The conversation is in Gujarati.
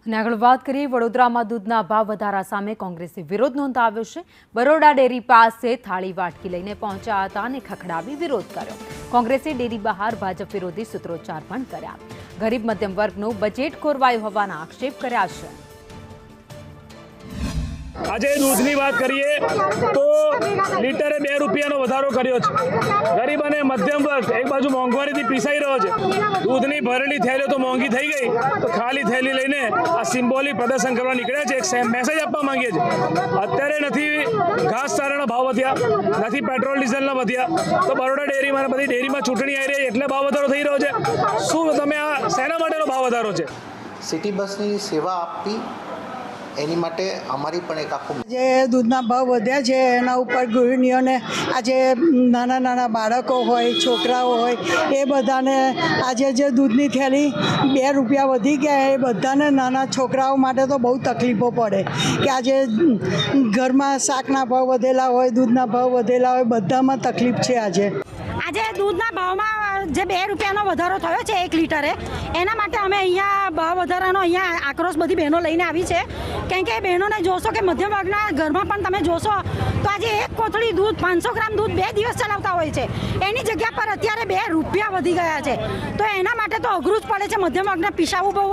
અને આગળ વાત કરીએ વડોદરામાં દૂધના ભાવ વધારા સામે કોંગ્રેસે વિરોધ નોંધાવ્યો છે। બરોડા ડેરી પાસે થાળી વાટકી લઈને પહોંચ્યા હતા અને ખખડાવી વિરોધ કર્યો। કોંગ્રેસે ડેરી બહાર ભાજપ વિરોધી સૂત્રોચ્ચાર પણ કર્યા। ગરીબ મધ્યમ વર્ગનું બજેટ ખોરવાયું હોવાના આક્ષેપ કર્યા છે। આજે दूधની વાત કરીએ તો લીટરે 2 રૂપિયાનો વધારો કર્યો છે। ગરીબ અને મધ્યમ વર્ગ એક બાજુ મોંઘવારીથી પીસાઈ રહ્યો છે। दूधની ભરેલી થેલીઓ તો મોંઘી થઈ ગઈ તો ખાલી થેલી લઈને આ સિમ્બોલિક પ્રદર્શન કરવા નીકળ્યા છે। એક મેસેજ આપવા માંગીએ છીએ। અત્યારે નથી ઘાસચારાના ભાવ વધ્યા, નથી પેટ્રોલ ડીઝલના વધ્યા, તો બરોડા ડેરીમાં બધી ડેરીમાં ચૂંટણી આવી રહી એટલે ભાવ વધારો થઈ રહ્યો છે। શું તમે આ શેના માટેનો ભાવ વધારો છે? સિટી બસની સેવા આપવી એની માટે અમારી પણ એક આખું જે દૂધના ભાવ વધ્યા છે એના ઉપર ગૃહિણીઓને આજે નાના નાના બાળકો હોય, છોકરાઓ હોય, એ બધાને આજે જે દૂધની થેલી 2 રૂપિયા વધી ગયા એ બધાને નાના છોકરાઓ માટે તો બહુ તકલીફો પડે કે આજે ઘરમાં શાકના ભાવ વધેલા હોય, દૂધના ભાવ વધેલા હોય, બધામાં તકલીફ છે। આજે દૂધના ભાવમાં જે 2 રૂપિયાનો વધારો થયો છે 1 લીટરે, એના માટે અમે અહીંયા ભાવ વધારાનો અહીંયા આક્રોશ બધી બહેનો લઈને આવી છે। કારણ કે બહેનોને જોશો કે મધ્યમ વર્ગના ઘરમાં પણ તમે જોશો તો આજે એક કોથળી દૂધ 500 ગ્રામ દૂધ 2 દિવસ ચલાવતા હોય છે, એની જગ્યા પર અત્યારે 2 રૂપિયા વધી ગયા છે। તો એના માટે તો અઘરું જ પડે છે મધ્યમ વર્ગને પીસાવવું બહુ